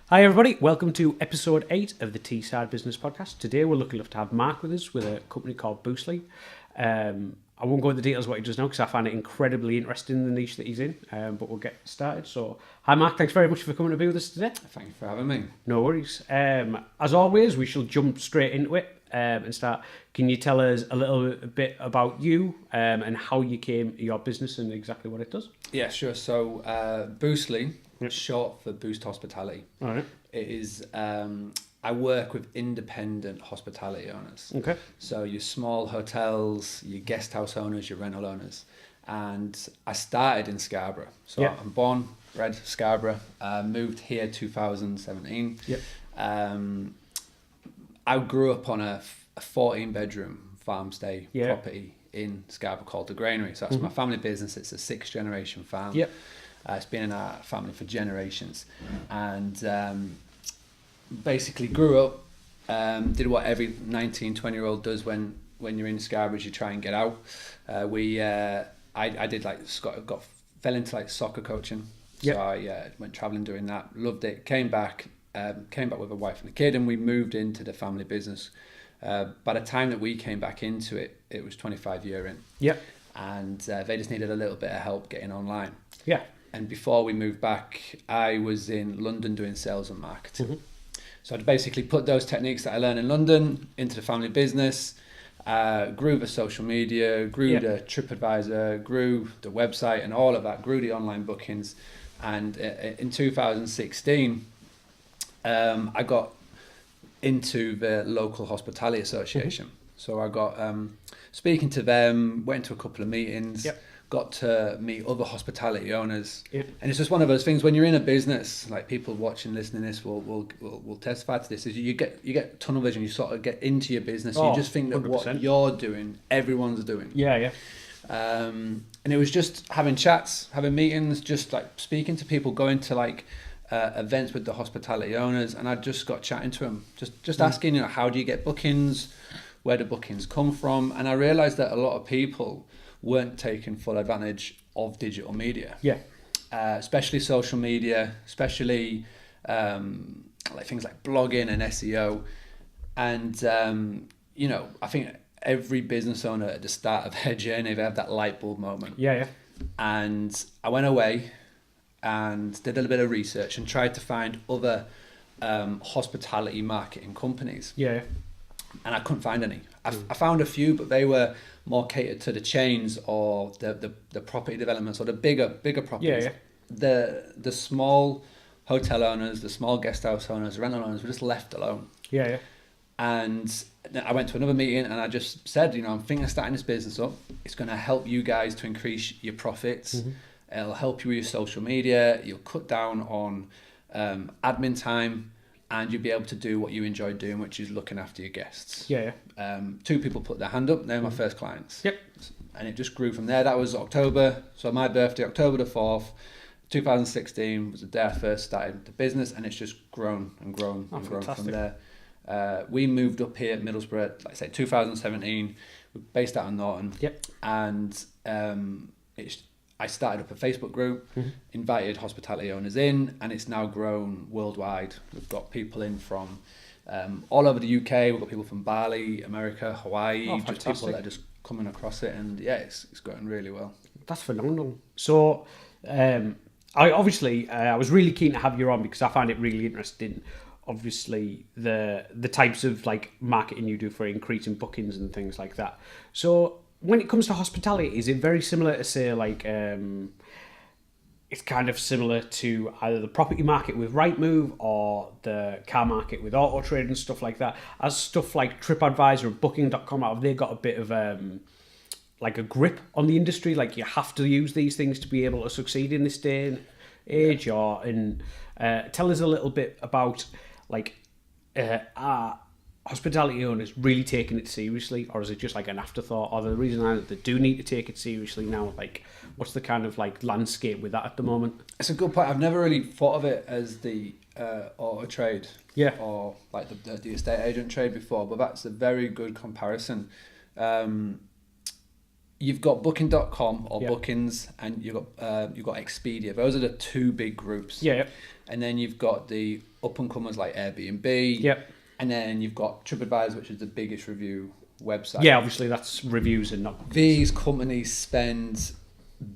Hi everybody, welcome to episode 8 of the Teesside Business Podcast. Today we're lucky enough to have Mark with us with a company called Boostly. I won't go into the details of what he does now because I find it incredibly interesting, the niche that he's in, but we'll get started. So, hi Mark, thanks very much for coming to be with us today. Thank you for having me. No worries. As always, we shall jump straight into it and start. Can you tell us a little bit about you and how you came to your business and exactly what it does? Yeah, sure. So, Boostly, short for Boost Hospitality. All right. It is, I work with independent hospitality owners. Okay. So your small hotels, your guest house owners, your rental owners. And I started in Scarborough. So I'm born, bred Scarborough, moved here 2017. Yep. I grew up on a 14-bedroom farm stay property in Scarborough called the Granary. So that's my family business. It's a 6th-generation farm. Yep. It's been in our family for generations. And basically grew up, did what every 19, 20-year-old does when you're in Scarborough, you try and get out. I did fell into like soccer coaching. So I went traveling doing that, loved it, came back with a wife and a kid, and we moved into the family business. By the time that we came back into it, it was 25 year in. Yeah. And they just needed a little bit of help getting online. Yeah. And before we moved back, I was in London doing sales and marketing. Mm-hmm. So I'd basically put those techniques that I learned in London into the family business, grew the social media, grew the TripAdvisor, grew the website and all of that, grew the online bookings. And in 2016, I got into the local hospitality association. Mm-hmm. So I got speaking to them, went to a couple of meetings, got to meet other hospitality owners. And it's just one of those things when you're in a business, like people watching, listening to this will testify to this, is you get tunnel vision, you sort of get into your business, you just think that 100%. What you're doing, everyone's doing. And it was just having chats, having meetings, just like speaking to people, going to like events with the hospitality owners, and I just got chatting to them, just asking, how do you get bookings, where do bookings come from? And I realized that a lot of people weren't taking full advantage of digital media. Especially social media, especially like things like blogging and SEO. And I think every business owner at the start of their journey, they have that light bulb moment. And I went away and did a little bit of research and tried to find other hospitality marketing companies. And I couldn't find any. I found a few, but they were more catered to the chains or the property developments or the bigger properties. The small hotel owners, the small guest house owners, rental owners were just left alone. And I went to another meeting and I just said, I'm thinking of starting this business up. It's going to help you guys to increase your profits. Mm-hmm. It'll help you with your social media. You'll cut down on admin time. And you'll be able to do what you enjoy doing, which is looking after your guests. 2 people put their hand up. They're my first clients. And it just grew from there. That was October. So my birthday, October the 4th, 2016, was the day I first started the business. And it's just grown and grown and grown from there. We moved up here at Middlesbrough, like I say, 2017. We're based out of Norton. And I started up a Facebook group, invited hospitality owners in, and it's now grown worldwide. We've got people in from all over the UK. We've got people from Bali, America, Hawaii, just people that are just coming across it. And it's going really well. That's phenomenal. So I was really keen to have you on because I find it really interesting. Obviously, the types of like marketing you do for increasing bookings and things like that. So when it comes to hospitality, is it very similar to say like it's kind of similar to either the property market with Rightmove or the car market with Auto Trade and stuff like that? As stuff like TripAdvisor and Booking.com, have they got a bit of like a grip on the industry? Like you have to use these things to be able to succeed in this day and age? Tell us a little bit about like hospitality owners really taking it seriously, or is it just like an afterthought? Or the reason that they do need to take it seriously now, like what's the kind of like landscape with that at the moment? It's a good point. I've never really thought of it as the auto trade or like the estate agent trade before, but that's a very good comparison. you've got Booking.com or Yeah. Bookings, and you've got Expedia. Those are the two big groups. Yeah. And then you've got the up and comers like Airbnb. Yeah. And then you've got TripAdvisor, which is the biggest review website. Yeah, obviously that's reviews and not. These companies spend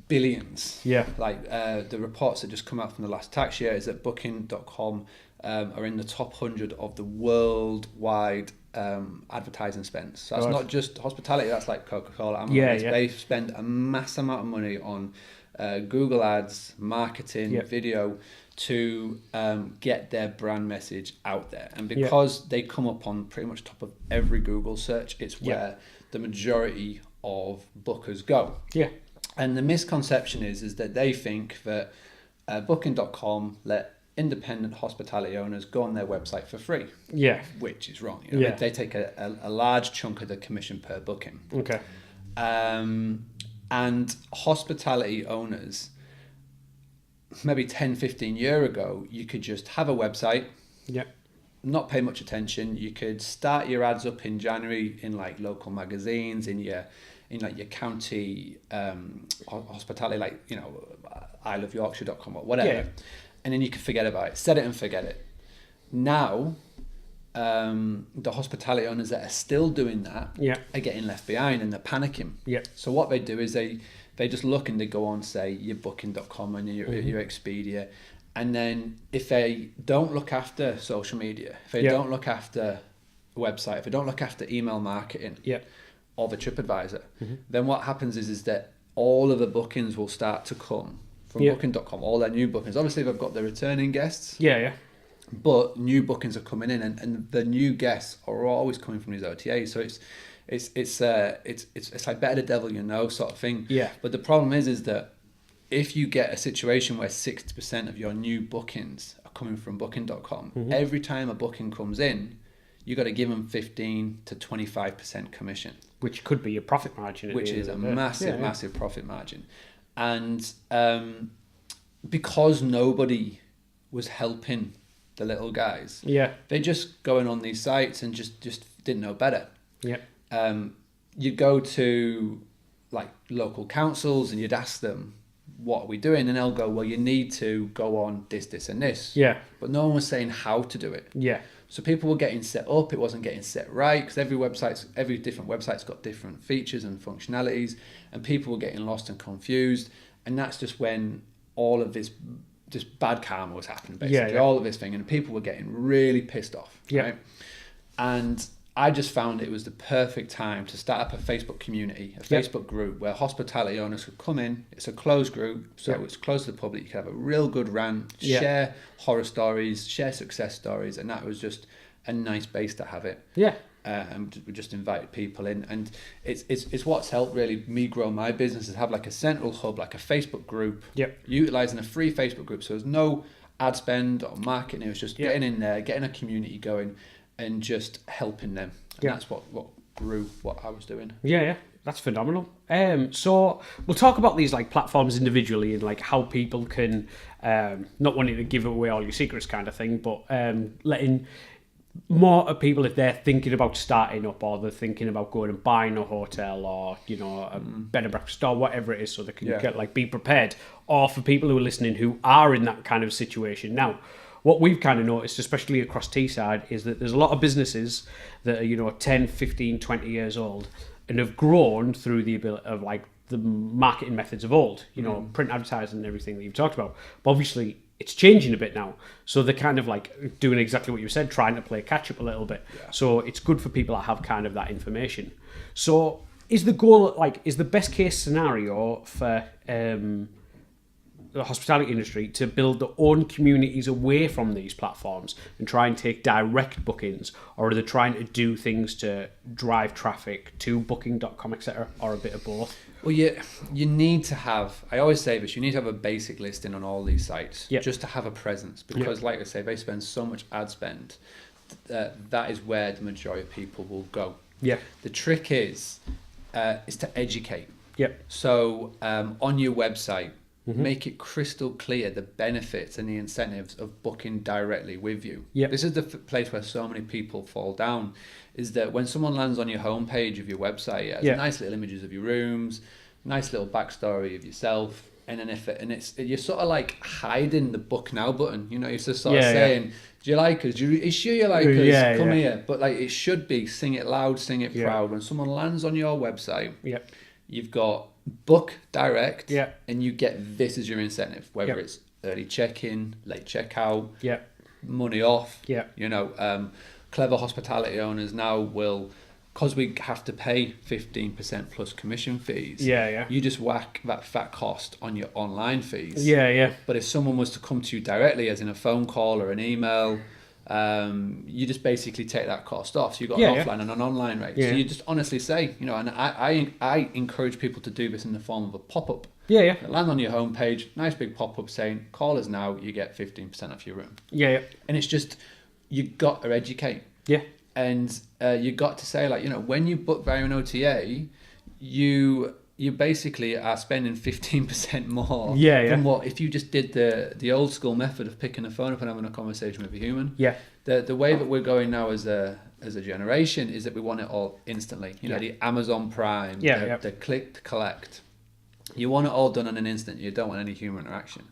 billions. Yeah. Like the reports that just come out from the last tax year is that Booking.com are in the top 100 of the worldwide advertising spends. So that's not just hospitality, that's like Coca-Cola, Amazon. Yeah. They spend a mass amount of money on Google ads, marketing, video to get their brand message out there. And because they come up on pretty much top of every Google search, it's where the majority of bookers go. Yeah. And the misconception is that they think that Booking.com let independent hospitality owners go on their website for free. Yeah. Which is wrong. You know, they take a large chunk of the commission per booking. Okay. And hospitality owners, maybe 10, 15 years ago, you could just have a website, not pay much attention. You could start your ads up in January in like local magazines, in like your county hospitality, like, you know, iloveyorkshire.com or whatever. Yeah. And then you can forget about it, set it and forget it. Now, the hospitality owners that are still doing that are getting left behind and they're panicking. Yeah. So what they do is they just look and they go on, say, your Booking.com and your Expedia. And then if they don't look after social media, if they don't look after a website, if they don't look after email marketing or the TripAdvisor, then what happens is that all of the bookings will start to come from Booking.com, all their new bookings. Obviously, they've got the returning guests. But new bookings are coming in, and the new guests are always coming from these OTAs. So it's like better the devil you know sort of thing. Yeah. But the problem is that if you get a situation where 60% of your new bookings are coming from Booking.com, every time a booking comes in, you got to give them 15 to 25% commission, which could be a profit margin. Which is a massive profit margin, and because nobody was helping the little guys, they just going on these sites and just didn't know better. You'd go to like local councils and you'd ask them, what are we doing? And they'll go, well, you need to go on this and this. But no one was saying how to do it. So people were getting set up, it wasn't getting set right, because every different website's got different features and functionalities, and people were getting lost and confused. And that's just when all of this bad karma was happening, basically. All of this thing, and people were getting really pissed off. Right? And I just found it was the perfect time to start up a Facebook community, a Facebook group where hospitality owners could come in. It's a closed group, so it's closed to the public. You could have a real good rant, share horror stories, share success stories, and that was just a nice base to have it. And we just invited people in, and it's what's helped really me grow my business, is have like a central hub, like a Facebook group, utilizing a free Facebook group. So there's no ad spend or marketing. It was just getting in there, getting a community going, and just helping them. And that's what grew what I was doing. That's phenomenal. So we'll talk about these like platforms individually and like how people can, not wanting to give away all your secrets kind of thing, but letting more people, if they're thinking about starting up or they're thinking about going and buying a hotel or, you know, a bed and breakfast or whatever it is, so they can get like be prepared. Or for people who are listening who are in that kind of situation now. What we've kind of noticed, especially across Teesside, is that there's a lot of businesses that are, you know, 10, 15, 20 years old and have grown through the ability of like the marketing methods of old, you know, print advertising and everything that you've talked about. But obviously it's changing a bit now. So they're kind of like doing exactly what you said, trying to play catch up a little bit. So it's good for people that have kind of that information. So is the goal, like, is the best case scenario for the hospitality industry to build their own communities away from these platforms and try and take direct bookings, or are they trying to do things to drive traffic to Booking.com, etc., or a bit of both? Well, you need to have, I always say this, you need to have a basic listing on all these sites just to have a presence, because like I say, they spend so much ad spend that is where the majority of people will go. The trick is to educate. So on your website, make it crystal clear the benefits and the incentives of booking directly with you. Yep. This is the place where so many people fall down, is that when someone lands on your homepage of your website, it has nice little images of your rooms, nice little backstory of yourself, and then you're sort of like hiding the book now button. You know, you're just sort of saying, do you like us? Are you sure you like us? Come here. But like, it should be sing it loud, sing it proud. When someone lands on your website, you've got book direct, and you get this as your incentive, whether it's early check-in, late checkout, money off. You know, clever hospitality owners now will, because we have to pay 15% plus commission fees, you just whack that fat cost on your online fees. But if someone was to come to you directly, as in a phone call or an email, you just basically take that cost off. So you've got an offline and an online rate. So you just honestly say, you know, and I encourage people to do this in the form of a pop-up. Land on your homepage, nice big pop-up saying, call us now, you get 15% off your room. And it's just, you got to educate. And you got to say, like, you know, when you book via an OTA, you basically are spending 15% more than what if you just did the old school method of picking the phone up and having a conversation with a human. The way that we're going now as a generation is that we want it all instantly. You know, the Amazon Prime, the click to collect. You want it all done in an instant. You don't want any human interaction.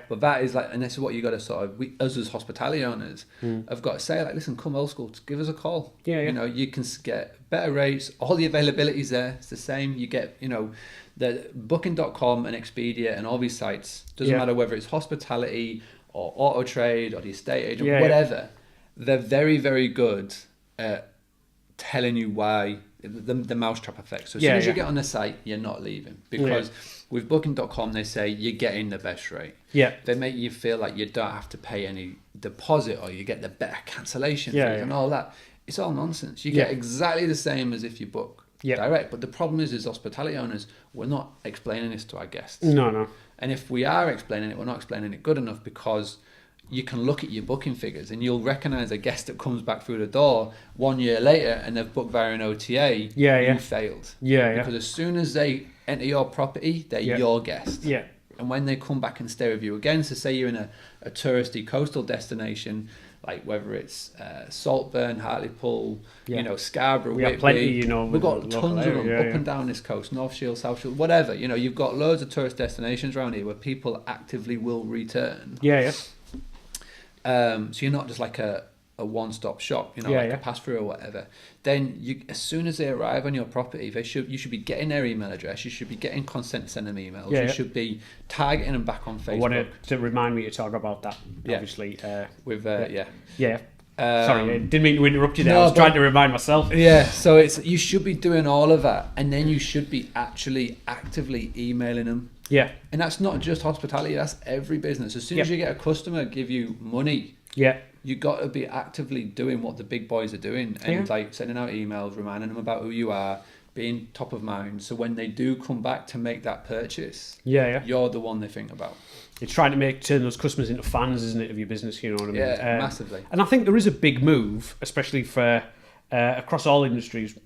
But that is like, and this is what you got to sort of, we, us as hospitality owners, have got to say, like, listen, come old school, give us a call. You know, you can get better rates, all the availability's there, it's the same. You get, you know, the Booking.com and Expedia and all these sites, doesn't matter whether it's hospitality or auto trade or the estate agent, whatever, they're very, very good at telling you why, the mousetrap effect. So as soon as you get on the site, you're not leaving, because with Booking.com, they say you're getting the best rate. They make you feel like you don't have to pay any deposit, or you get the better cancellation fees and all that. It's all nonsense. You get exactly the same as if you book direct. But the problem is hospitality owners, we're not explaining this to our guests. No. And if we are explaining it, we're not explaining it good enough, because you can look at your booking figures and you'll recognize a guest that comes back through the door 1 year later and they've booked via an OTA. You failed. Because as soon as they enter your property, they're your guest. And when they come back and stay with you again, so say you're in a touristy coastal destination, like whether it's Saltburn, Hartlepool, you know, Scarborough, we Whitby, have plenty, you know, we've got tons of them up yeah. and down this coast, North Shield, South Shield, whatever. You know, you've got loads of tourist destinations around here where people actively will return. So you're not just like a one-stop shop, you know, a pass-through or whatever. Then you, as soon as they arrive on your property, you should be getting their email address. You should be getting consent to send them emails. You should be targeting them back on Facebook. I wanted to remind me to talk about that, obviously. Sorry, I didn't mean to interrupt you there. I was trying to remind myself. So you should be doing all of that, and then you should be actually actively emailing them. And that's not just hospitality, that's every business. As soon as you get a customer give you money, you got to be actively doing what the big boys are doing, and like sending out emails, reminding them about who you are, being top of mind. So when they do come back to make that purchase, you're the one they think about. It's trying to turn those customers into fans, isn't it, of your business? You know what I mean? Massively. And I think there is a big move, especially for across all industries,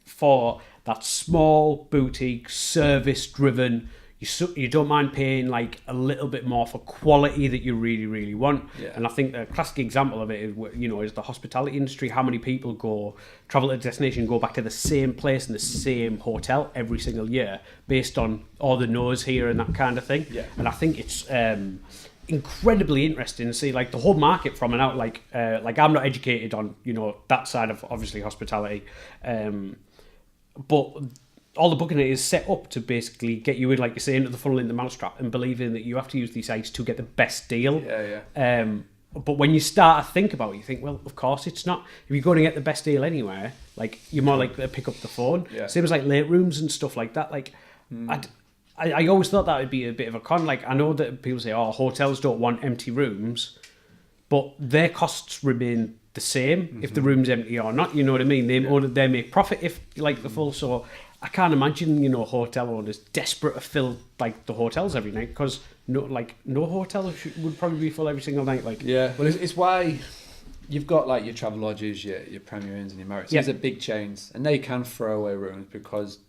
for that small boutique service-driven. You don't mind paying like a little bit more for quality that you really, really want. And I think the classic example of it is, you know, is the hospitality industry. How many people travel to a destination, go back to the same place and the same hotel every single year based on all the no's here and that kind of thing. And I think it's incredibly interesting to see like the whole market from and out. Like I'm not educated on, you know, that side of obviously hospitality, but all the booking is set up to basically get you in, like you say, into the funnel, in the mousetrap, and believing that you have to use these sites to get the best deal. But when you start to think about it, you think, well, of course it's not. If you're going to get the best deal anywhere, like you're more likely to pick up the phone. Same as like late rooms and stuff like that. Like, I always thought that would be a bit of a con. Like, I know that people say, oh, hotels don't want empty rooms, but their costs remain the same if the room's empty or not. You know what I mean? They make profit if like the full. So I can't imagine, you know, hotel owners desperate to fill like the hotels every night, because no hotel would probably be full every single night. Like, well, it's why you've got like your Travelodges, your Premier Inns, and your Marriotts. These are big chains, and they can throw away rooms because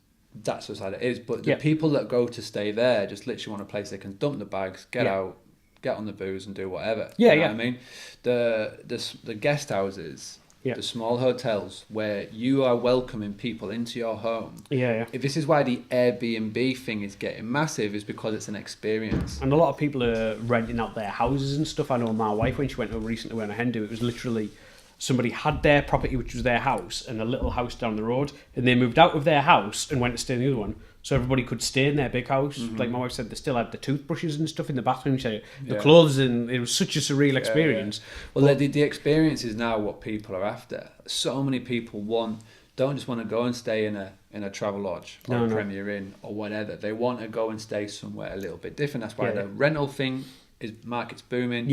that's what it is. But the people that go to stay there just literally want a place they can dump the bags, get out, get on the booze and do whatever. Yeah, you know what I mean? The guest houses, the small hotels where you are welcoming people into your home. If this is why the Airbnb thing is getting massive, is because it's an experience. And a lot of people are renting out their houses and stuff. I know my wife, when she recently went to Hindu, it was literally somebody had their property, which was their house, and a little house down the road, and they moved out of their house and went to stay in the other one. So everybody could stay in their big house. Like my wife said, they still had the toothbrushes and stuff in the bathroom. So the clothes, and it was such a surreal experience. Well, the experience is now what people are after. So many people don't just want to go and stay in a travel lodge or a Premier Inn or whatever. They want to go and stay somewhere a little bit different. That's why the rental thing market's booming.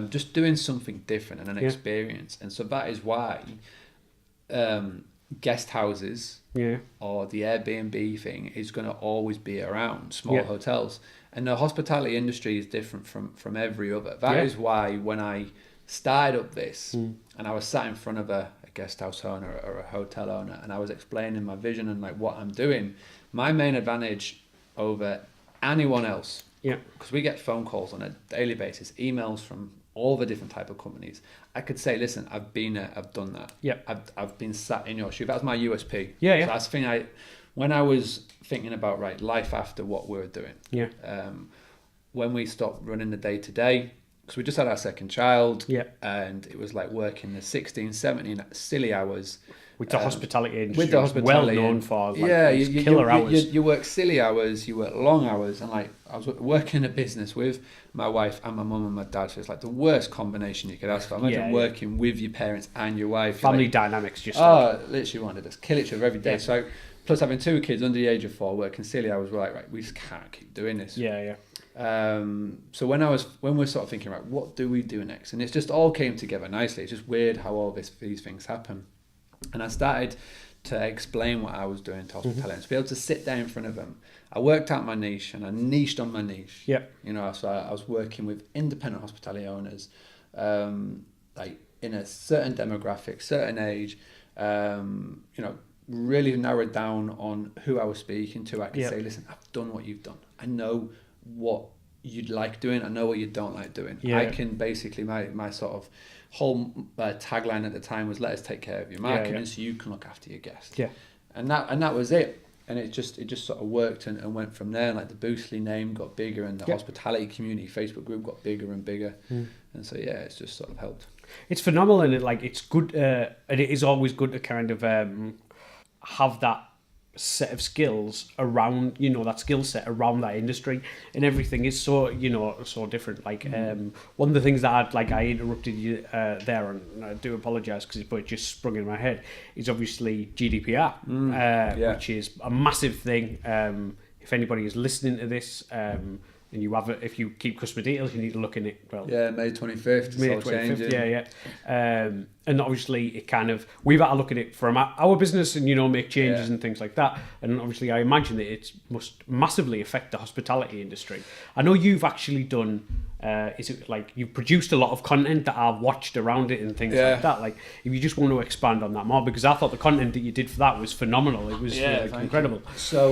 Just doing something different and an experience. And so that is why guest houses or the Airbnb thing is going to always be around, small hotels. And the hospitality industry is different from every other. That is why when I started up this and I was sat in front of a guest house owner or a hotel owner and I was explaining my vision and like what I'm doing, my main advantage over anyone else, because we get phone calls on a daily basis, emails from all the different type of companies. I could say, listen, I've been there, I've done that. I've been sat in your shoe. That was my USP. So that's the thing when I was thinking about life after what we were doing. When we stopped running the day to day, because we just had our second child, and it was like working the 16, 17 silly hours. With the hospitality industry, well known for killer hours. You work silly hours, you work long hours, and like I was working in a business with my wife and my mum and my dad, so it's like the worst combination you could ask for. Imagine working with your parents and your wife. Family dynamics just literally wanted to kill each other every day. So plus having 2 kids under the age of 4, working silly hours, we're like, right, we just can't keep doing this. So when we're sort of thinking, right, what do we do next? And it's just all came together nicely. It's just weird how all these things happen. And I started to explain what I was doing to hospitality and to be able to sit down in front of them. I worked out my niche and I niched on my niche. You know, so I was working with independent hospitality owners, like in a certain demographic, certain age, you know, really narrowed down on who I was speaking to. I could say, listen, I've done what you've done. I know what you'd like doing. I know what you don't like doing. I can basically, my sort of whole tagline at the time was, let us take care of your marketing so you can look after your guests. And that was it. And it just sort of worked and went from there. Like the Boostly name got bigger and the hospitality community Facebook group got bigger and bigger. And so it's just sort of helped. It's phenomenal, and it's good, and it is always good to kind of have that set of skills around, you know, that skill set around that industry, and everything is so, you know, so different. Like one of the things that I interrupted you there, and I do apologise because it just sprung in my head, is obviously GDPR, which is a massive thing. If anybody is listening to this, and you have if you keep customer details, you need to look in it. Well, May 25th. May 25th, and obviously it kind of, we've had to look at it from our business and, you know, make changes and things like that. And obviously I imagine that it must massively affect the hospitality industry. I know you've actually done, is it like you've produced a lot of content that I've watched around it and things like that. Like if you just want to expand on that more, because I thought the content that you did for that was phenomenal. It was incredible. So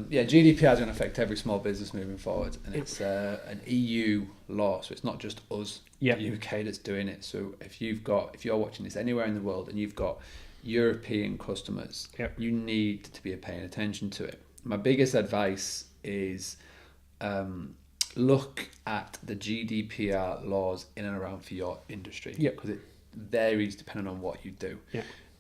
GDPR is going to affect every small business moving forward, and it's an EU law, so it's not just us, the UK, that's doing it. So if you're watching this anywhere in the world and you've got European customers, you need to be paying attention to it. My biggest advice is look at the GDPR laws in and around for your industry, because it varies depending on what you do.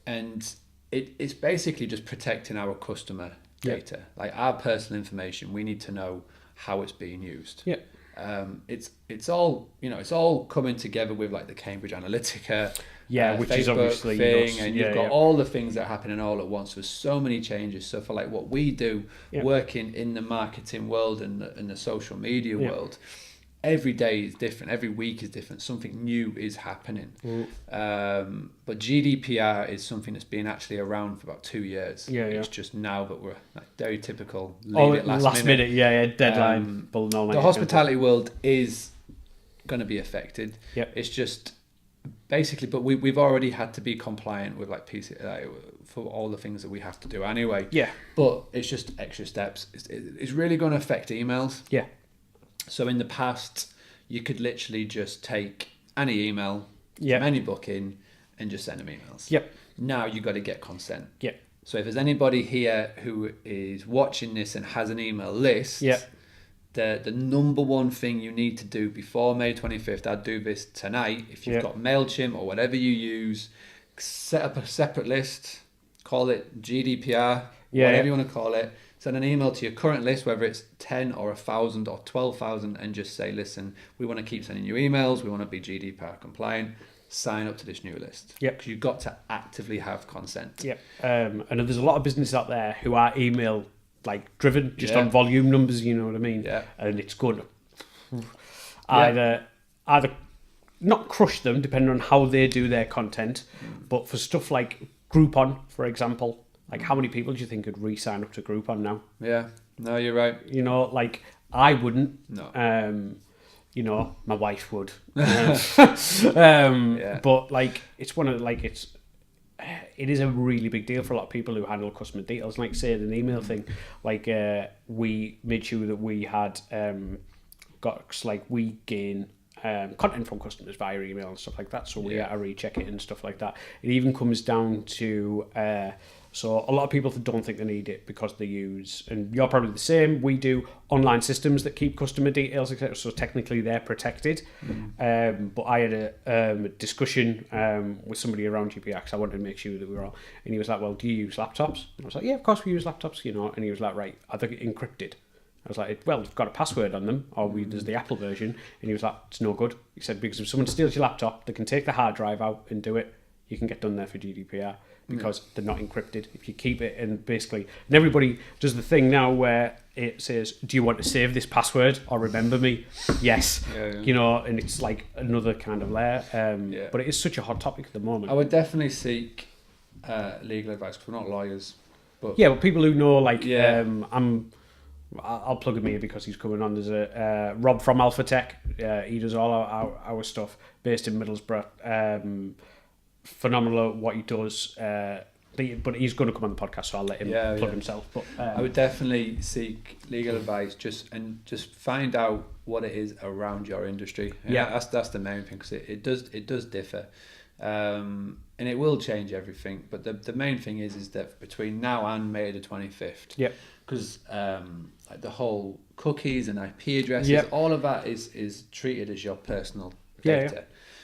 And it's basically just protecting our customer data, like our personal information. We need to know how it's being used. It's all, you know, it's all coming together with like the Cambridge Analytica, which Facebook is obviously thing, and you've got all the things that are happening all at once. There's so many changes. So for like what we do, working in the marketing world and the social media world, every day is different. Every week is different. Something new is happening. But GDPR is something that's been actually around for about 2 years. It's just now that we're like very typical. Last minute. Deadline. The hospitality world is going to be affected. It's just basically, but we've already had to be compliant with like PC for all the things that we have to do anyway. Yeah. But it's just extra steps. It's really going to affect emails. Yeah. So in the past, you could literally just take any email Yeah. from any booking and just send them emails. Yep. Now you got to get consent. Yeah. So if there's anybody here who is watching this and has an email list, Yeah. the number one thing you need to do before May 25th, I'd do this tonight, if you've got MailChimp or whatever you use, set up a separate list, call it GDPR, whatever you want to call it, send an email to your current list, whether it's 10 or 1,000 or 12,000, and just say, listen, we want to keep sending you emails, we want to be GDPR compliant, sign up to this new list. Yep. Because you've got to actively have consent. Yep. And there's a lot of businesses out there who are email like driven, just on volume numbers, you know what I mean? Yeah. And it's going to either not crush them, depending on how they do their content, but for stuff like Groupon, for example, like how many people do you think could re-sign up to Groupon now? Yeah, no, you're right. You know, like I wouldn't. No. You know, my wife would. Yeah. But like, it's one of like it is a really big deal for a lot of people who handle customer details. Like say an email thing, like we made sure that we had we gain content from customers via email and stuff like that. So we had to recheck it and stuff like that. It even comes down to so a lot of people don't think they need it because they use, and you're probably the same, we do online systems that keep customer details, etc. So technically they're protected. But I had a discussion with somebody around GDPR because I wanted to make sure that we were all, and he was like, well, do you use laptops? And I was like, yeah, of course we use laptops, you know. And he was like, right, are they encrypted? I was like, well, it's got a password on them, or there's the Apple version. And he was like, it's no good. He said, because if someone steals your laptop, they can take the hard drive out and do it. You can get done there for GDPR because they're not encrypted. If you keep it, and basically, and everybody does the thing now where it says, do you want to save this password or remember me? Yes. You know, and it's like another kind of layer. But it is such a hot topic at the moment. I would definitely seek legal advice because we're not lawyers. But yeah, but people who know, like, I'll plug him here because he's coming on. There's a Rob from Alpha Tech. He does all our stuff, based in Middlesbrough. Phenomenal at what he does. But he's going to come on the podcast, so I'll let him plug himself. But I would definitely seek legal advice, just find out what it is around your industry. That's the main thing, because it does differ, and it will change everything. But the main thing is that between now and May the 25th, because like the whole cookies and IP addresses, all of that is treated as your personal data.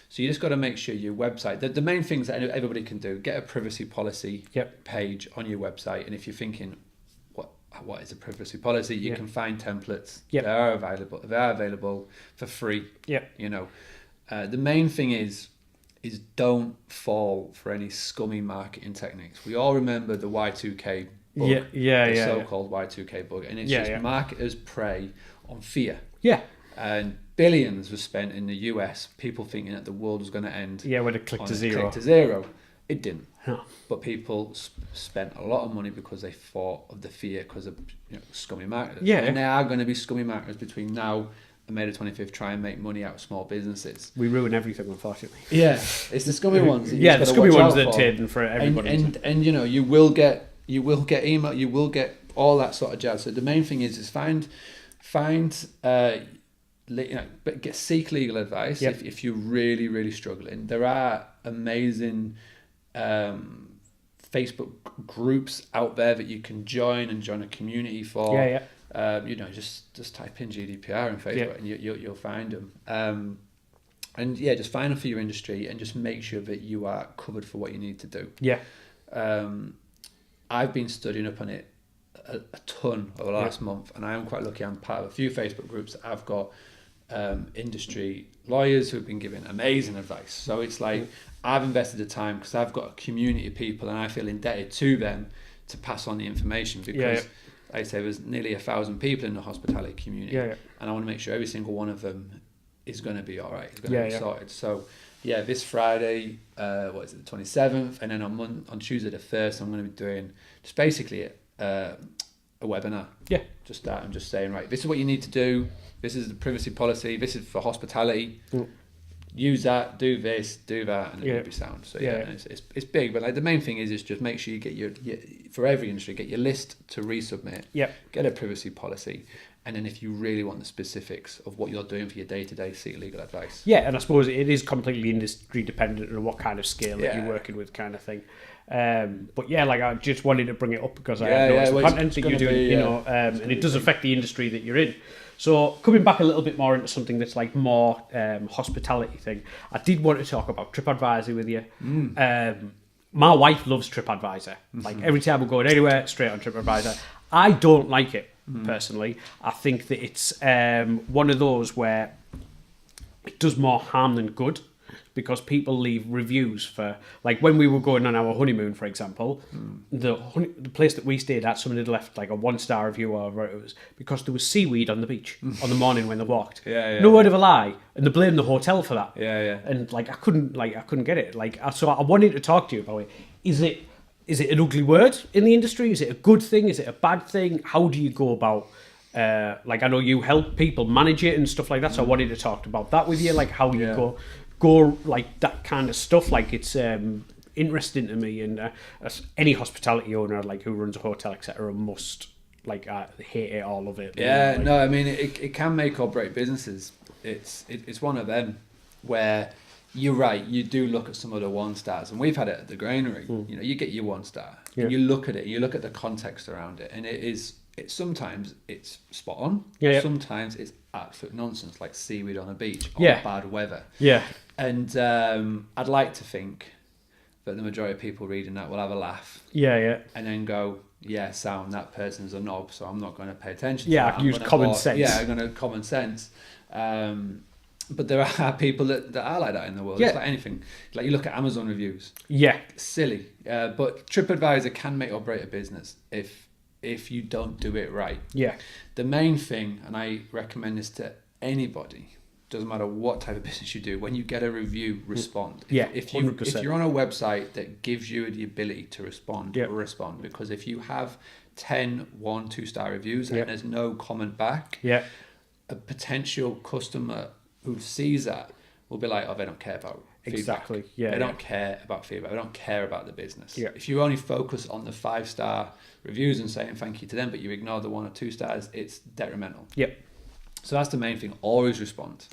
So you just got to make sure your website, the main things that everybody can do, get a privacy policy page on your website. And if you're thinking, what is a privacy policy, you can find templates. They are available for free. You know, the main thing is don't fall for any scummy marketing techniques. We all remember the Y2K bug, the so-called Y2K bug, and it's just marketers prey on fear. And billions were spent in the US, people thinking that the world was going to end. When it clicked to zero. It didn't. But people spent a lot of money because they thought of the fear because of scummy marketers. And there are going to be scummy marketers between now and May the 25th try and make money out of small businesses. We ruin everything, unfortunately. It's the scummy ones. The scummy ones that did for everybody. And you will get email, you will get all that sort of jazz. So the main thing is find seek legal advice if you're really, really struggling. There are amazing Facebook groups out there that you can join a community for. Just type in GDPR in Facebook and you'll find them. Just find them for your industry and just make sure that you are covered for what you need to do. I've been studying up on it a ton over the last month, and I am quite lucky. I'm part of a few Facebook groups that I've got industry lawyers who've been giving amazing advice. So it's like I've invested the time because I've got a community of people and I feel indebted to them to pass on the information, because like I say, there's nearly 1,000 people in the hospitality community, and I want to make sure every single one of them is going to be all right, is going to be sorted. So this Friday, the 27th, and then on Tuesday the 1st, I'm going to be doing just basically a webinar. Just that, I'm just saying, right, this is what you need to do. This is the privacy policy. This is for hospitality. use that, do this, do that, and it'll be sound. So Yeah. it's big, but like the main thing is just make sure you get your for every industry, get your list to resubmit. Yep. Get a privacy policy, and then if you really want the specifics of what you're doing for your day-to-day, seek legal advice. Yeah, and I suppose it is completely industry dependent on what kind of scale that Yeah. you're working with, kind of thing. But yeah, like I just wanted to bring it up because I Yeah, noticed well, the it's content that you're gonna doing, be, you know, and it does affect the industry that you're in. So coming back a little bit more into something that's like more hospitality thing, I did want to talk about TripAdvisor with you. My wife loves TripAdvisor. Like every time we're going anywhere, straight on TripAdvisor. I don't like it personally. I think that it's one of those where it does more harm than good, because people leave reviews for, like when we were going on our honeymoon, for example, the place that we stayed at, someone had left like a 1-star review or whatever it was, because there was seaweed on the beach on the morning when they walked. No word of a lie, and they blamed the hotel for that. And like I couldn't get it. So I wanted to talk to you about it. Is it an ugly word in the industry? Is it a good thing? Is it a bad thing? How do you go about? Like I know you help people manage it and stuff like that, so I wanted to talk about that with you, like how you go like that kind of stuff. Like it's interesting to me, and as any hospitality owner like who runs a hotel, etc., must like hate it, all of it. Yeah, no, I mean it can make or break businesses. It's one of them where you're right. You do look at some of the 1-stars, and we've had it at the Granary. You know, you get your 1-star, and you look at it, you look at the context around it, and it's sometimes it's spot on. Sometimes it's absolute nonsense, like seaweed on a beach or bad weather. And I'd like to think that the majority of people reading that will have a laugh. And then go, sound, that person's a knob, so I'm not going to pay attention to that. Use common sense. I'm going to common sense. But there are people that are like that in the world. It's like anything. Like you look at Amazon reviews. It's silly. But TripAdvisor can make or break a business if you don't do it right. The main thing, and I recommend this to anybody, doesn't matter what type of business you do, when you get a review, respond. If you're on a website that gives you the ability to respond, respond. Because if you have 10 1-2-star reviews and there's no comment back, a potential customer who sees that will be like, oh, they don't care about feedback. They don't care about feedback. They don't care about the business. If you only focus on the 5-star reviews and saying thank you to them, but you ignore the 1 or 2 stars, it's detrimental. So that's the main thing. Always respond.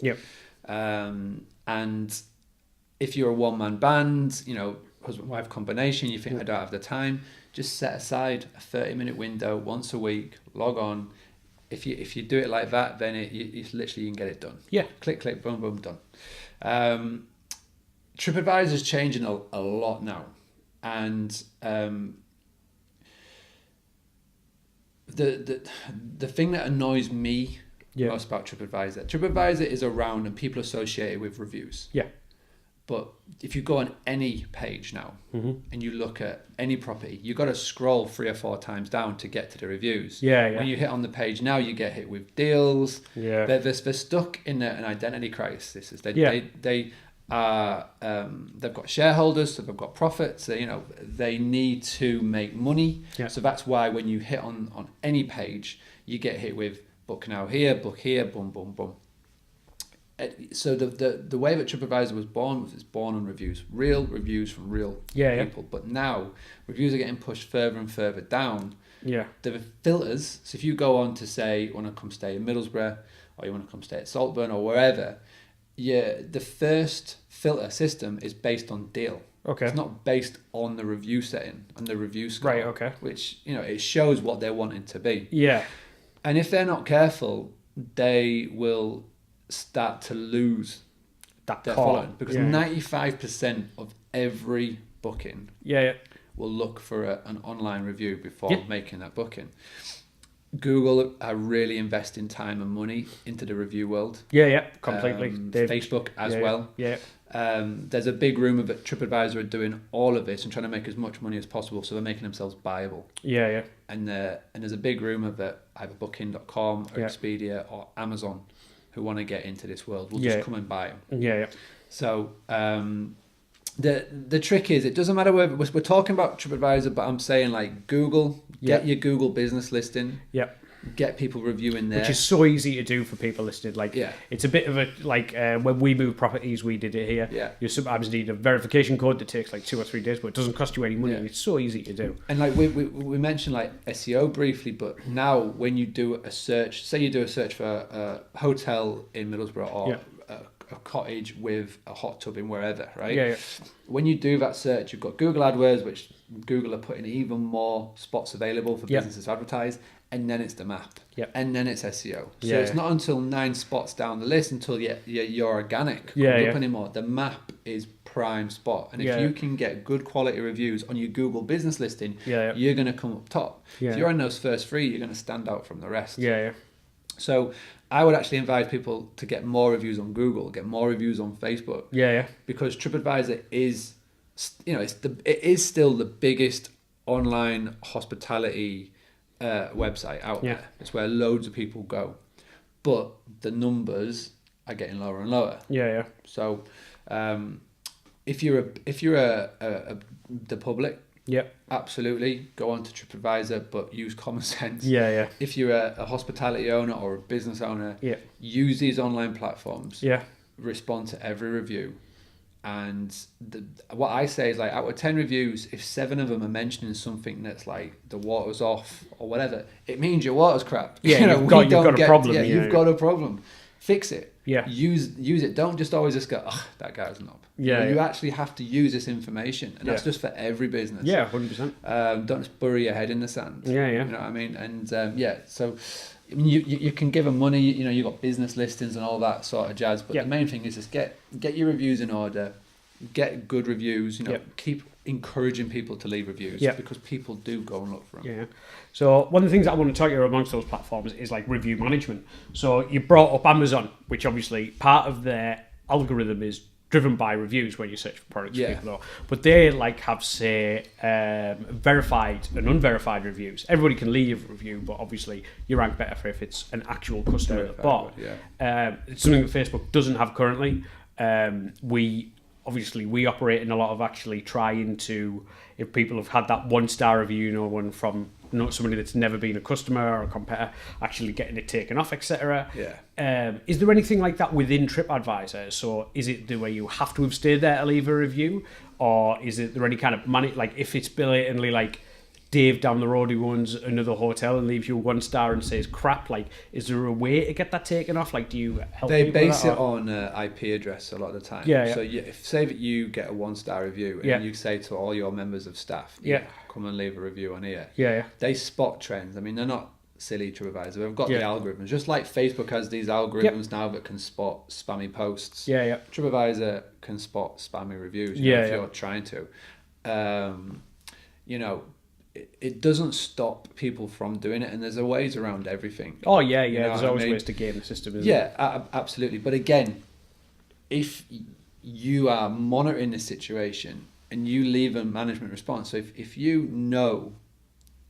And if you're a one-man band, you know, husband-wife combination, you think I don't have the time, just set aside a 30-minute window once a week, log on. If you do it like that, then it's literally you can get it done. Click, click, boom, boom, done. TripAdvisor's changing a lot now. And the thing that annoys me most about TripAdvisor is around and people associate it with reviews. But if you go on any page now and you look at any property, you've got to scroll 3 or 4 times down to get to the reviews. When you hit on the page now, you get hit with deals. They're stuck in an identity crisis. They've got shareholders, so they've got profits. So, you know, they need to make money. So that's why when you hit on any page, you get hit with book now here, book here, boom, boom, boom. So the way that TripAdvisor was born on reviews, real reviews from real people. But now reviews are getting pushed further and further down. There are filters. So if you go on to say you want to come stay in Middlesbrough, or you want to come stay at Saltburn or wherever, the first filter system is based on deal. It's not based on the review setting and the review score. Which, you know, it shows what they're wanting to be. And if they're not careful, they will start to lose their following, because 95% of every booking will look for an online review before making that booking. Google are really investing time and money into the review world. Completely. Facebook as well. There's a big rumour that TripAdvisor are doing all of this and trying to make as much money as possible, so they're making themselves viable. And there's a big rumour that either Booking.com or Expedia or Amazon, who want to get into this world, will just come and buy them. So the trick is, it doesn't matter whether we're talking about TripAdvisor, but I'm saying like Google, get your Google business listing. get people reviewing there. Which is so easy to do for people listening. Like, Yeah. it's a bit of a, like, when we move properties, we did it here. Yeah. You sometimes need a verification code that takes like 2 or 3 days, but it doesn't cost you any money. Yeah. And it's so easy to do. And like we mentioned like SEO briefly, but now when you do a search, say you do a search for a hotel in Middlesbrough or a cottage with a hot tub in wherever, right? Yeah. When you do that search, you've got Google AdWords, which Google are putting even more spots available for businesses to advertise, and then it's the map, and then it's SEO. So it's not until 9 spots down the list until your organic comes up anymore. The map is prime spot, and if you can get good quality reviews on your Google business listing, you're going to come up top. If you're on those first 3, you're going to stand out from the rest. So I would actually advise people to get more reviews on Google, get more reviews on Facebook. Because TripAdvisor is, it is still the biggest online hospitality website out there. It's where loads of people go, but the numbers are getting lower and lower. So if you're the public, absolutely go on to TripAdvisor, but use common sense. If you're a hospitality owner or a business owner, use these online platforms. Respond to every review. And what I say is, like, out of 10 reviews, if 7 of them are mentioning something that's like the water's off or whatever, it means your water's crap. You've got a problem. You've got a problem. Fix it. Yeah. Use it. Don't just always just go, oh, that guy's a knob. You actually have to use this information, and that's just for every business. 100%. Don't just bury your head in the sand. You know what I mean? And so I mean, you can give them money. You've got business listings and all that sort of jazz. But the main thing is just get your reviews in order. Get good reviews. Keep encouraging people to leave reviews because people do go and look for them. So one of the things that I want to talk about amongst those platforms is like review management. So you brought up Amazon, which obviously part of their algorithm is driven by reviews when you search for products. People, but they like have, say, verified and unverified reviews. Everybody can leave a review, but obviously you rank better for if it's an actual customer that bought. It's something that Facebook doesn't have currently. We operate in a lot of actually trying to, if people have had that 1-star review, one from somebody that's never been a customer or a competitor, actually getting it taken off, etc. Is there anything like that within TripAdvisor? So is it the way you have to have stayed there to leave a review, or is there any kind of money, like if it's blatantly like Dave down the road who owns another hotel and leaves you a 1-star and says crap, like is there a way to get that taken off? Like, do you help? They base it on IP address a lot of the time. So if say that you get a 1-star review and you say to all your members of staff, come and leave a review on here. They spot trends. I mean, they're not silly, TripAdvisor. They've got the algorithms, just like Facebook has these algorithms now that can spot spammy posts. TripAdvisor can spot spammy reviews. If you're trying to, it doesn't stop people from doing it, and there's ways around everything. There's always ways to game the system, isn't there? Absolutely. But again, if you are monitoring the situation and you leave a management response, so if you know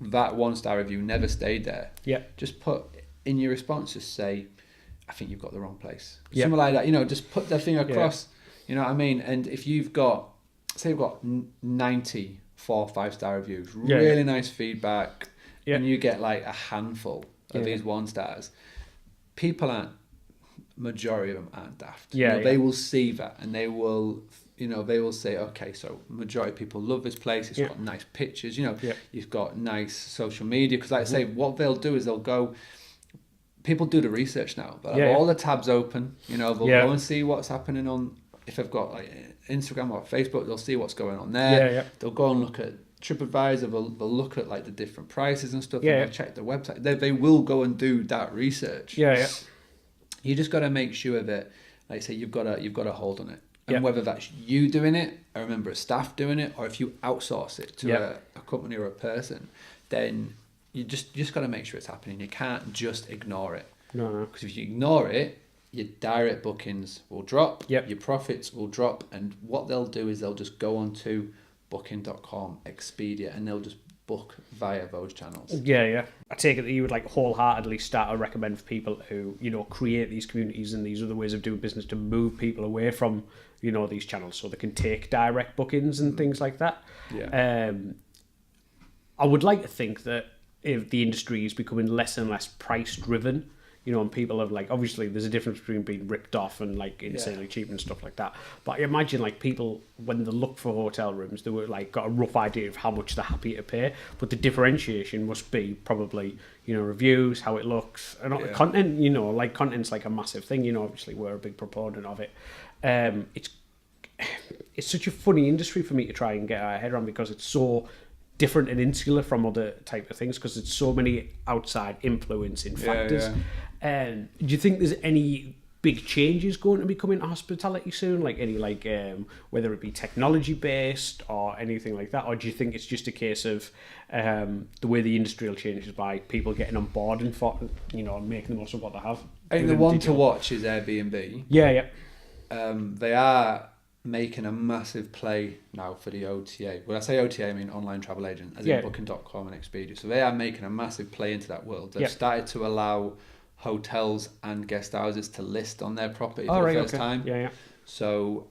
that 1-star review never stayed there, just put in your response, just say, I think you've got the wrong place. Something like that, just put their finger across, you know what I mean? And if you've got, say you've got 90 4-5-star reviews, really nice feedback, and you get like a handful of these 1-stars, majority of them aren't daft. They will see that, and they will say, okay, so majority of people love this place, it's got nice pictures, you've got nice social media, because like I say, what they'll do is they'll go, people do the research now, they'll have all the tabs open, they'll go and see what's happening on, if they've got like Instagram or Facebook, they'll see what's going on there. They'll go and look at TripAdvisor, they'll look at like the different prices and stuff, and they'll check the website. They will go and do that research. You just got to make sure that, like I say, you've got a hold on it. And whether that's you doing it, or a member of staff doing it, or if you outsource it to a company or a person, then you just got to make sure it's happening. You can't just ignore it. No. Because if you ignore it, your direct bookings will drop, your profits will drop, and what they'll do is they'll just go on to Booking.com, Expedia, and they'll just book via those channels. I take it that you would like wholeheartedly start to recommend for people who, create these communities and these other ways of doing business to move people away from, these channels so they can take direct bookings and things like that. I would like to think that if the industry is becoming less and less price driven. You know, and people have like, obviously there's a difference between being ripped off and like insanely cheap and stuff like that. But I imagine like people, when they look for hotel rooms, they were like got a rough idea of how much they're happy to pay. But the differentiation must be probably, you know, reviews, how it looks, and content. You know, like content's like a massive thing. You know, obviously we're a big proponent of it. It's such a funny industry for me to try and get our head around because it's so different and insular from other type of things because it's so many outside influencing factors. Do you think there's any big changes going to be coming to hospitality soon? Like any whether it be technology based or anything like that, or do you think it's just a case of the way the industry will change is by people getting on board and making the most of what they have? I think the one to watch is Airbnb. Yeah. They are making a massive play now for the OTA. When I say OTA, I mean online travel agent, as in Booking.com and Expedia. So they are making a massive play into that world. They've started to allow hotels and guest houses to list on their property for the first time. So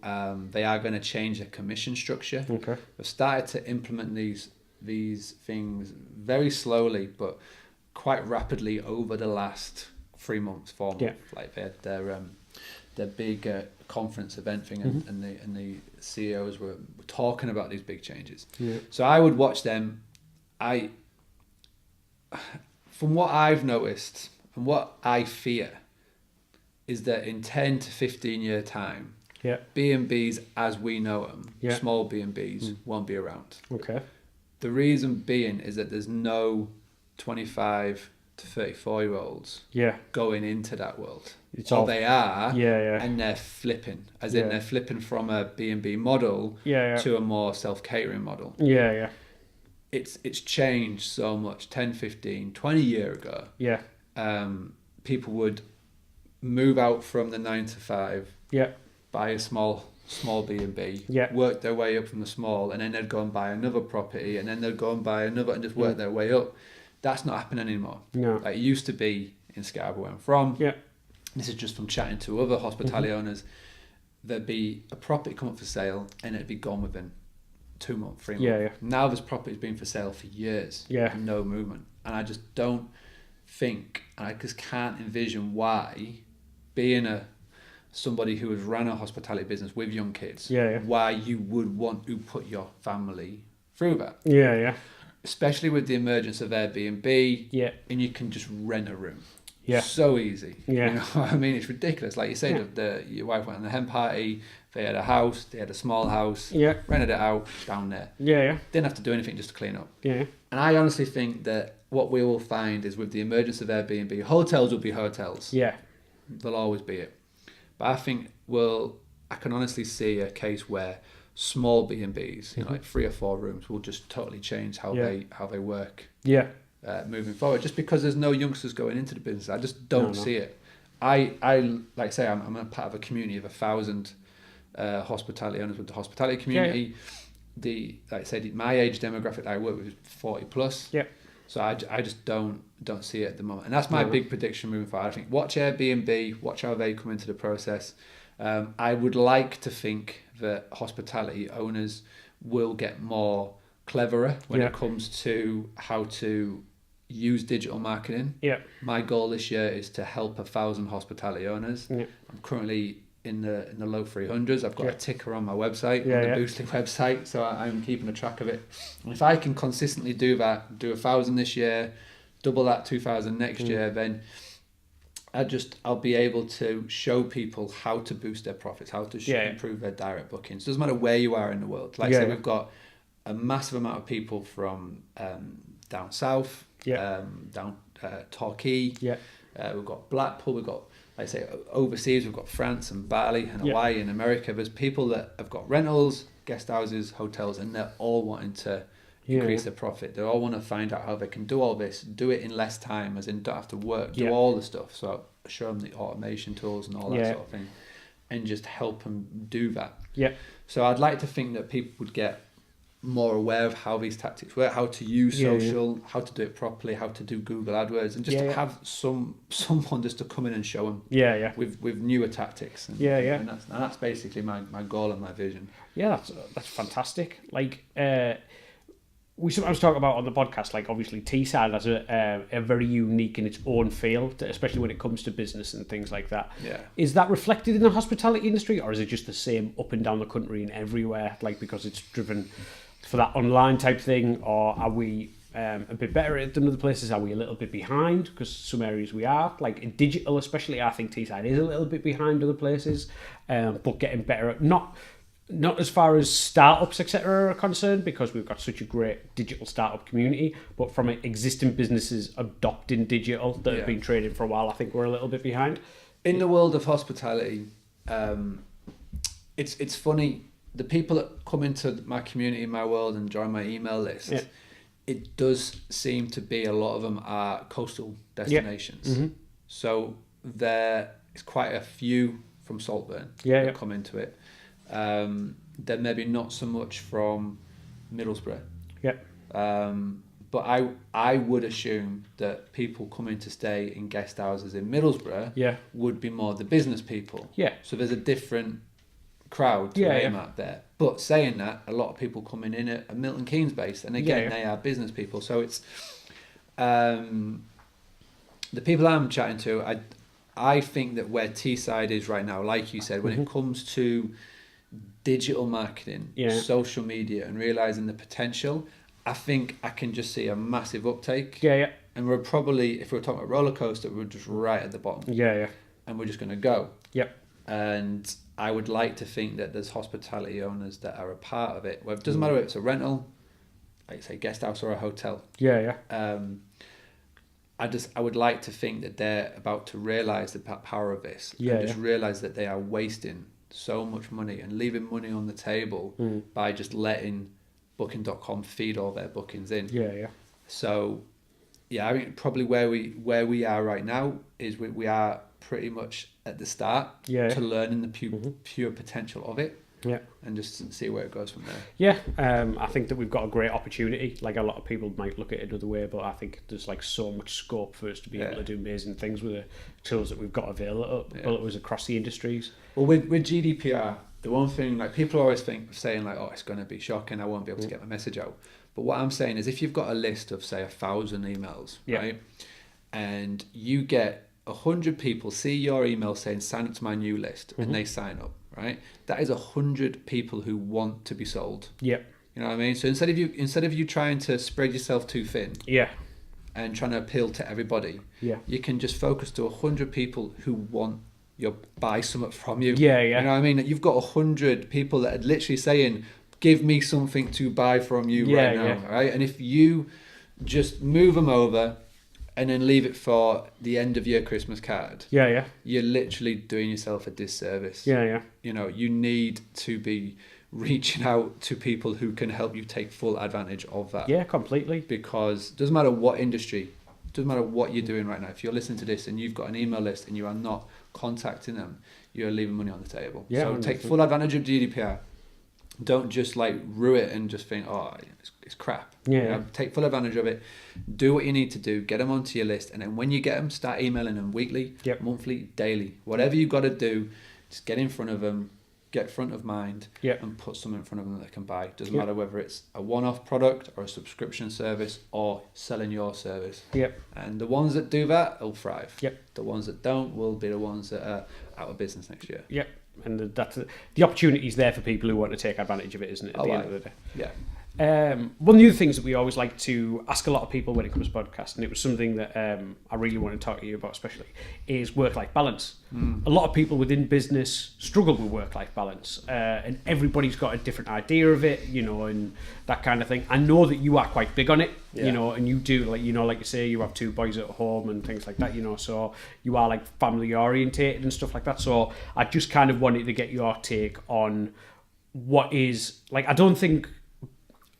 they are going to change their commission structure. They've started to implement these things very slowly, but quite rapidly over the last 3 months, 4 months. Like they had their big conference event thing, and the CEOs were talking about these big changes. So I would watch them. From what I've noticed and what I fear is that in 10 to 15 year time, B&Bs as we know them, small B&Bs, won't be around. The reason being is that there's no 25 to 34-year-olds going into that world. They are, and they're flipping, as in they're flipping from a B&B model to a more self-catering model. It's changed so much. 10, 15, 20 years ago, people would move out from the 9 to 5, buy a small B&B, work their way up from the small, and then they'd go and buy another property, and then they'd go and buy another and just work their way up. That's not happening anymore. Like it used to be in Scarborough, where I'm from. This is just from chatting to other hospitality owners. There'd be a property come up for sale and it'd be gone within 2 months, 3 months. Now this property's been for sale for years. No movement. And I just don't think, and I just can't envision why, being somebody who has run a hospitality business with young kids, why you would want to put your family through that. Especially with the emergence of Airbnb, and you can just rent a room. So easy. You know what I mean? It's ridiculous. Like you say, your wife went on a hen party, they had a house, they had a small house, rented it out down there. Didn't have to do anything just to clean up. And I honestly think that what we will find is with the emergence of Airbnb, hotels will be hotels. They'll always be it. But I think I can honestly see a case where small B&Bs, like 3 or 4 rooms, will just totally change how they work. Moving forward, just because there's no youngsters going into the business, I just don't see it. I like I say, I'm a part of a community of 1,000 hospitality owners with the hospitality community. Like I said, my age demographic that I work with is 40 plus. So I just don't see it at the moment, and that's my big prediction moving forward. I think watch Airbnb, watch how they come into the process. I would like to think that hospitality owners will get more cleverer when it comes to how to use digital marketing. My goal this year is to help 1,000 hospitality owners. I'm currently in the low 300s. I've got a ticker on my website, on the Boostly website, so I'm keeping a track of it. And if I can consistently do that, do 1,000 this year, double that 2,000 next year, then I'll be able to show people how to boost their profits, how to improve their direct bookings. It doesn't matter where you are in the world. Like I say, we've got a massive amount of people from down south, down Torquay. We've got Blackpool. We've got, like I say, overseas. We've got France and Bali and Hawaii and America. There's people that have got rentals, guest houses, hotels, and they're all wanting to increase their profit. They all want to find out how they can do all this, do it in less time, as in don't have to work, do all the stuff. So show them the automation tools and all that sort of thing, and just help them do that. So I'd like to think that people would get more aware of how these tactics work, how to use social, how to do it properly, how to do Google AdWords, and just to have someone just to come in and show them with newer tactics. And that's basically my goal and my vision. That's fantastic. Like we sometimes talk about on the podcast, like obviously Teesside has a very unique in its own feel, especially when it comes to business and things like that. Yeah. Is that reflected in the hospitality industry, or is it just the same up and down the country and everywhere, like because it's driven for that online type thing, or are we a bit better at it than other places? Are we a little bit behind? Because some areas we are, like in digital especially, I think Teesside is a little bit behind other places, but getting better at not as far as startups, etc. are concerned, because we've got such a great digital startup community, but from existing businesses adopting digital that have been trading for a while, I think we're a little bit behind. In the world of hospitality, it's funny, the people that come into my community, my world, and join my email list, it does seem to be a lot of them are coastal destinations. Mm-hmm. So there is quite a few from Saltburn that come into it. Then maybe not so much from Middlesbrough. But I would assume that people coming to stay in guest houses in Middlesbrough would be more the business people. So there's a different crowd to aim at there. But saying that, a lot of people coming in at Milton Keynes based, and again they are business people. So it's the people I'm chatting to. I think that where Teesside is right now, like you said, when it comes to digital marketing, social media, and realizing the potential, I think I can just see a massive uptake. And we're probably, if we're talking about roller coaster, we're just right at the bottom. And we're just going to go. And I would like to think that there's hospitality owners that are a part of it. Well, it doesn't matter if it's a rental, like say guest house or a hotel. I would like to think that they're about to realize the power of this, and just realize that they are wasting so much money and leaving money on the table by just letting Booking.com feed all their bookings in. So, I mean, probably where we are right now is we are pretty much at the start to learning the pure potential of it. And just see where it goes from there. I think that we've got a great opportunity. Like a lot of people might look at it another way, but I think there's like so much scope for us to be able to do amazing things with the tools that we've got available to us across the industries. Well, with GDPR, the one thing, like people always saying like, oh, it's going to be shocking, I won't be able to get my message out. But what I'm saying is, if you've got a list of say 1,000 emails, right, and you get 100 people see your email saying sign up to my new list, and they sign up, right? That is 100 people who want to be sold. You know what I mean? So instead of you trying to spread yourself too thin, and trying to appeal to everybody, you can just focus to 100 people who want you buy something from you. You know what I mean? You've got 100 people that are literally saying, "Give me something to buy from you right now," right? And if you just move them over and then leave it for the end of your Christmas card, you're literally doing yourself a disservice. You know, you need to be reaching out to people who can help you take full advantage of that. Completely. Because it doesn't matter what industry, it doesn't matter what you're doing right now. If you're listening to this and you've got an email list and you are not contacting them, you're leaving money on the table. So take full advantage of GDPR. Don't just like rue it and just think, oh, it's crap. You know, take full advantage of it. Do what you need to do. Get them onto your list, and then when you get them, start emailing them weekly, monthly, daily, whatever you got to do. Just get in front of them, get front of mind, and put something in front of them that they can buy. Doesn't matter whether it's a one-off product or a subscription service or selling your service. And the ones that do that will thrive. The ones that don't will be the ones that are out of business next year. And that's the opportunity is there for people who want to take advantage of it, isn't it? At the end of the day. One of the other things that we always like to ask a lot of people when it comes to podcasts, and it was something that I really want to talk to you about especially, is work-life balance. A lot of people within business struggle with work-life balance, and everybody's got a different idea of it, you know, and that kind of thing. I know that you are quite big on it, you know, and you do, like, you know, like you say, you have 2 boys at home and things like that, you know, so you are like family orientated and stuff like that. So I just kind of wanted to get your take on what is, like, I don't think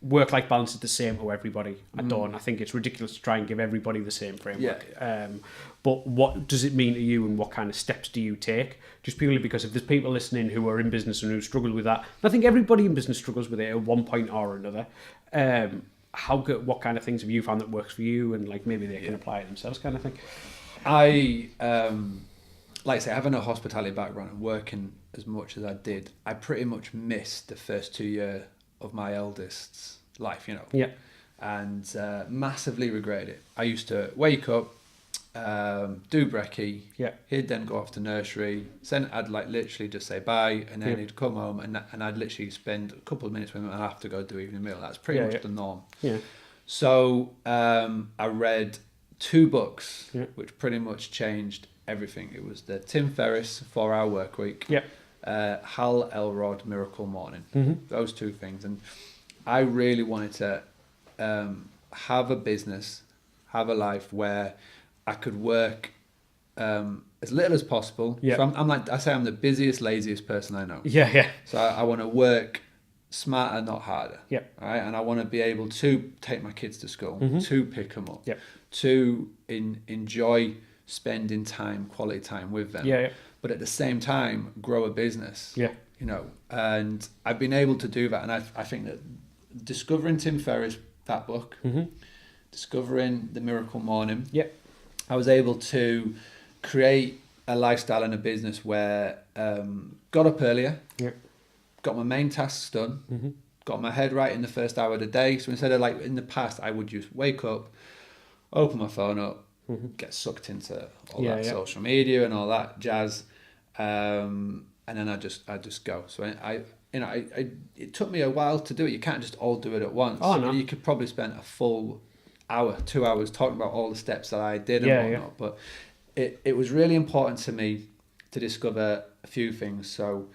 work-life balance is the same for everybody. I don't. I think it's ridiculous to try and give everybody the same framework. But what does it mean to you, and what kind of steps do you take? Just purely because if there's people listening who are in business and who struggle with that, and I think everybody in business struggles with it at one point or another. What kind of things have you found that works for you, and like maybe they can apply it themselves, kind of thing? I like I say, having a hospitality background and working as much as I did, I pretty much missed the first 2 years of my eldest's life, you know. and massively regretted it. I used to wake up, do brekkie. Yeah. He'd then go off to nursery. Then I'd like literally just say bye, and then he'd come home, and I'd literally spend a couple of minutes with him, and I'd have to go do evening meal. That's pretty much the norm. Yeah. So I read 2 books, which pretty much changed everything. It was the Tim Ferriss 4-Hour Workweek. Yeah. Hal Elrod Miracle Morning. Those 2 things, and I really wanted to have a business, have a life where I could work as little as possible. Yeah. So I'm like, I say I'm the busiest, laziest person I know. Yeah, yeah. So I want to work smarter, not harder. Yeah. Right, and I want to be able to take my kids to school, to pick them up, to enjoy spending quality time with them. Yeah, yeah. But at the same time, grow a business. Yeah. You know, and I've been able to do that, and I think that discovering Tim Ferriss, that book, discovering the Miracle Morning, I was able to create a lifestyle and a business where got up earlier, got my main tasks done, got my head right in the first hour of the day. So instead of like in the past, I would just wake up, open my phone up, get sucked into all that social media and all that jazz, and then I just go. So I it took me a while to do it. You can't just all do it at once. Oh, no. You could probably spend a full hour, 2 hours talking about all the steps that I did and whatnot. But it was really important to me to discover a few things. So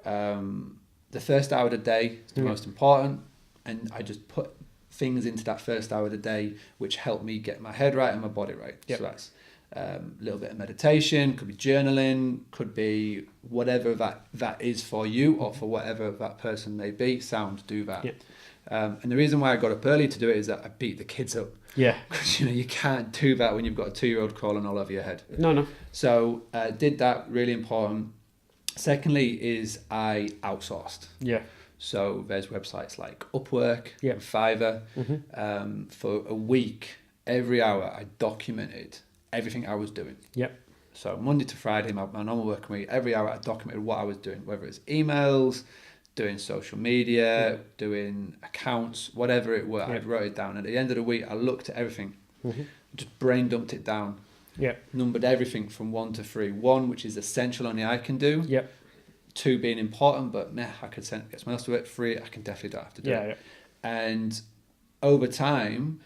the first hour of the day is the most important, and I just put things into that first hour of the day which helped me get my head right and my body right. So that's a little bit of meditation, could be journaling, could be whatever that is for you or for whatever that person may be. Do that. And the reason why I got up early to do it is that I beat the kids up. Yeah. Because you can't do that when you've got a 2-year-old crawling all over your head. No. So did that, really important. Secondly is I outsourced. Yeah. So there's websites like Upwork, and Fiverr. For a week, every hour I documented everything I was doing. Yep. So Monday to Friday, my normal working week, every hour I documented what I was doing, whether it's emails, doing social media, doing accounts, whatever it were. I wrote it down. At the end of the week, I looked at everything, just brain dumped it down. Numbered everything from 1 to 3. 1, which is essential, only I can do. 2 being important, but I could get someone else to it. 3, I can definitely don't have to do it. And over time,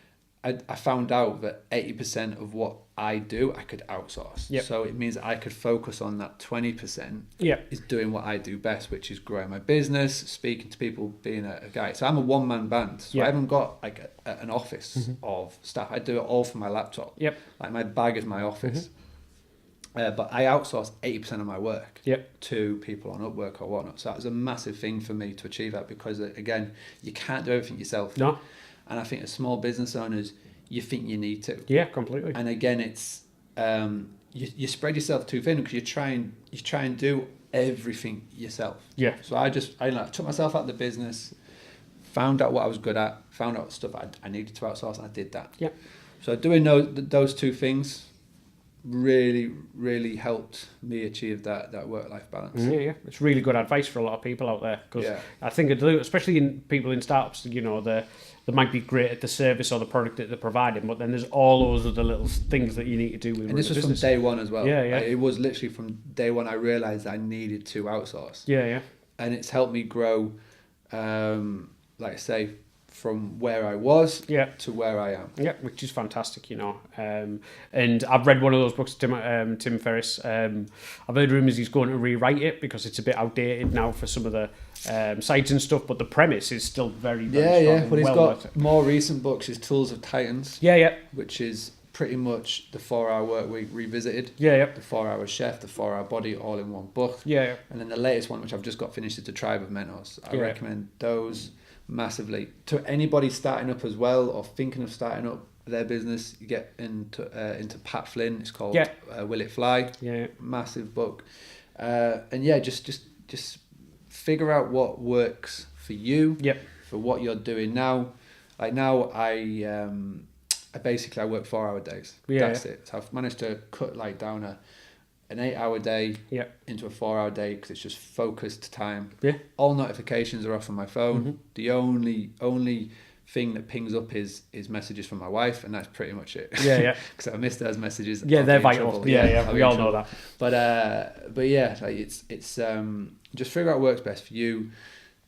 I found out that 80% of what I do, I could outsource. So it means that I could focus on that 20%. Is doing what I do best, which is growing my business, speaking to people, being a guy. So I'm a one-man band. So I haven't got like an office of staff. I do it all from my laptop. Like my bag is my office. But I outsource 80% of my work to people on Upwork or whatnot. So that was a massive thing for me to achieve that, because again, you can't do everything yourself. No. And I think as small business owners, you think you need to. Yeah, completely. And again, it's you spread yourself too thin because you try and do everything yourself. So I took myself out of the business, found out what I was good at, found out stuff I needed to outsource, and I did that. So doing those 2 things really, really helped me achieve that work-life balance. It's really good advice for a lot of people out there, because I think, especially in people in startups, they might be great at the service or the product that they're providing, but then there's all those other little things that you need to do with. And this was from day one as well. Like, it was literally from day one I realized I needed to outsource. And it's helped me grow, like I say, from where I was to where I am. Which is fantastic, And I've read one of those books, Tim Ferriss. I've heard rumours he's going to rewrite it because it's a bit outdated now for some of the sites and stuff, but the premise is still very, very strong. But he's got more recent books, his Tools of Titans. Which is pretty much the 4-Hour Workweek revisited. The 4-Hour Chef, the 4-Hour Body, all in one book. And then the latest one, which I've just got finished, is the Tribe of Mentors. I recommend those massively to anybody starting up as well, or thinking of starting up their business. You get into Pat Flynn. It's called Will It Fly? Massive book. And just figure out what works for you. For what you're doing now. Like now, I work 4-hour days. That's it. So I've managed to cut down an 8-hour day into a 4-hour day, because it's just focused time. All notifications are off on my phone. The only thing that pings up is messages from my wife, and that's pretty much it. Yeah. Because I miss those messages. Yeah, I'll they're be in vital. trouble. Yeah. I'll We be in all know trouble. that. But yeah, like it's just figure out what works best for you.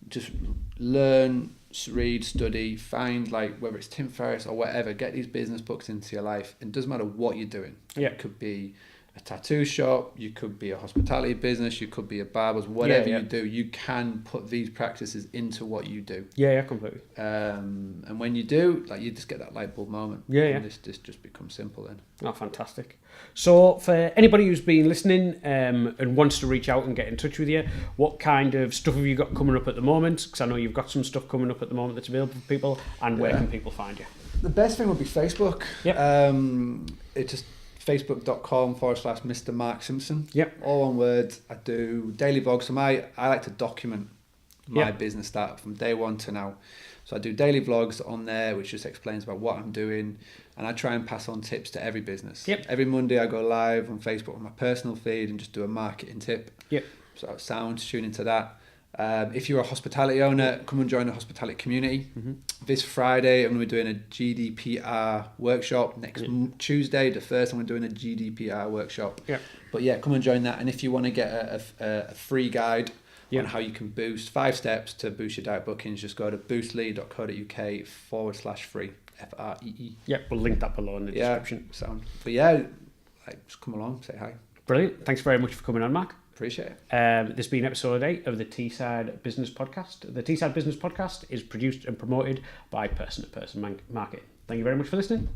Just learn, read, study, find, like, whether it's Tim Ferriss or whatever, get these business books into your life. It doesn't matter what you're doing. Yeah. It could be a tattoo shop, you could be a hospitality business, you could be a barber's, whatever you do, you can put these practices into what you do. Yeah, completely. And when you do, like, you just get that light bulb moment. And this just becomes simple then. Oh, fantastic. So for anybody who's been listening and wants to reach out and get in touch with you, what kind of stuff have you got coming up at the moment? Because I know you've got some stuff coming up at the moment that's available for people, and where can people find you? The best thing would be Facebook. Yep. It's just facebook.com/Mr. Mark Simpson. Yep. All one word. I do daily vlogs. So I like to document my business start from day one to now. So I do daily vlogs on there, which just explains about what I'm doing, and I try and pass on tips to every business. Yep. Every Monday I go live on Facebook on my personal feed and just do a marketing tip. Yep. So sound, tune into that. If you're a hospitality owner, come and join the hospitality community. Mm-hmm. This Friday, I'm going to be doing a GDPR workshop. Next Tuesday, the 1st, I'm doing a GDPR workshop. Yeah. But yeah, come and join that. And if you want to get a free guide on how you can boost 5 steps to boost your direct bookings, just go to boostly.co.uk/free. FREE. Yep, we'll link that below in the description. Sound. But yeah, like, just come along, say hi. Brilliant. Thanks very much for coming on, Mark. Appreciate it. This has been episode 8 of the Teesside Business Podcast. The Teesside Business Podcast is produced and promoted by Person to Person Marketing. Thank you very much for listening.